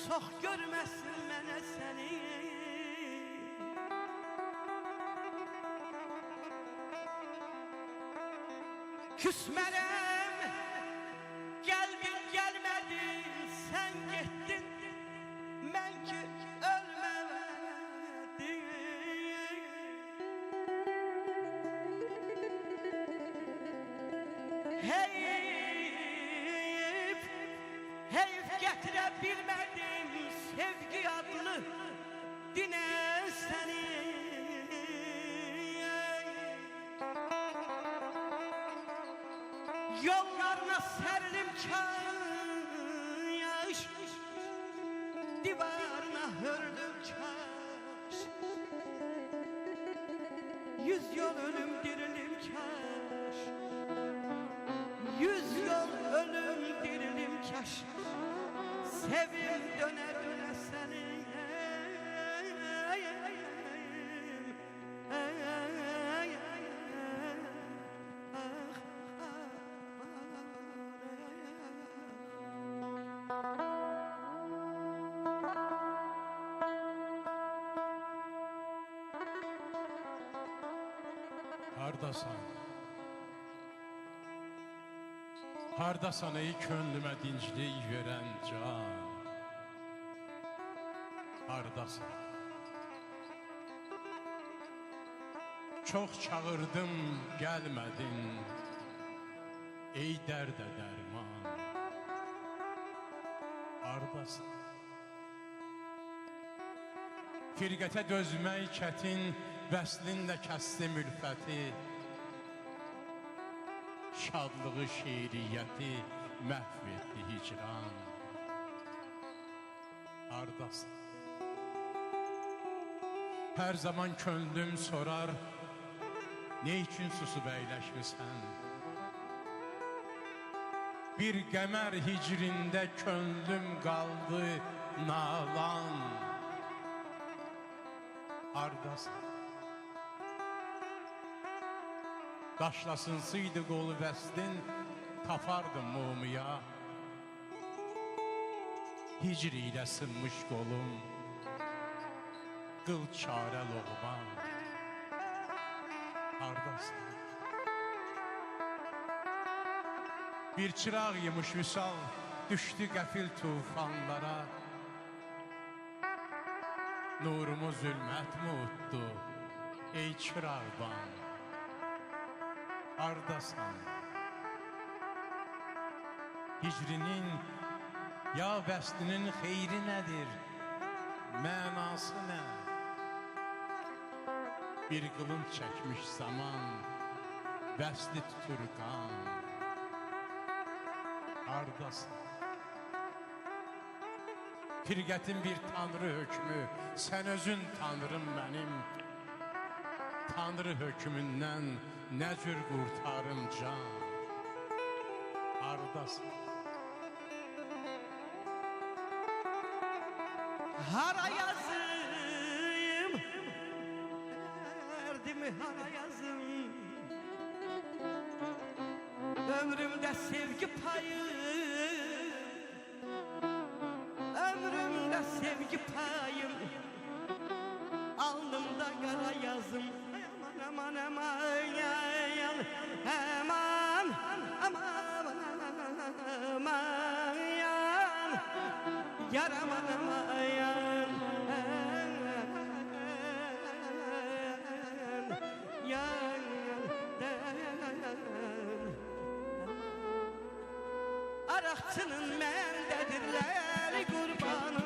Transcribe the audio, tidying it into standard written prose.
Çox görməsin mənə səni. Küsmərəm, gəldin gəlmədin, sən getdin, mən ki ölmədim. Heyf, heyf gətirə bilmədim sevgi adlı dinə səni. Yollarına sərilim kaş, divarına hördüm kaş. Yüz yol ölüm dirilim kaş, yüz yol ölüm dirilim kaş. Sevim döne döne seni. Hardasan? Hardasan ey könlümə dinclik verən can? Hardasan? Çox çağırdım, gəlmədin, ey dərdə dərman. Hardasan? Firqətə dözmək çətin, vəslinlə kəsdim ülfəti. Şadlığı, şeiriyyəti məhv etdi hicran. Hardasan? Hər zaman könlüm sorar, ne üçün susub əyləşmisən? Bir qəmər hicrində könlüm qaldı nalan. Hardasan? Daşlasınsıydı qolu vəslin, tapardım mumuya. Hicri ilə sınmış qolum, qıl çarə loğman. Hardasan? Bir çıraq yımış vüsal, düşdü qəfil tufanlara. Nurumu zülmət mi utdu, ey çıraqban? Hardasan? Hicrinin, ya vəslinin xeyri nədir? Mənası nə? Bir qılınc çəkmiş zaman, vəsli tutur qan. Hardasan? Firqətin bir tanrı hökmü, sən özün tanrım mənim. Tanrı hökmündən nə cür qurtarım can? Hardasan? Hara yazım, dərdimi hara yazım. Ömrümdə sevgi payı, ömrümdə sevgi payım. Alnımda qara yazım. Aman aman aman, aman aman aman yan, yar aman aman yan, yan. Araqçının məndədirlər qurbanım.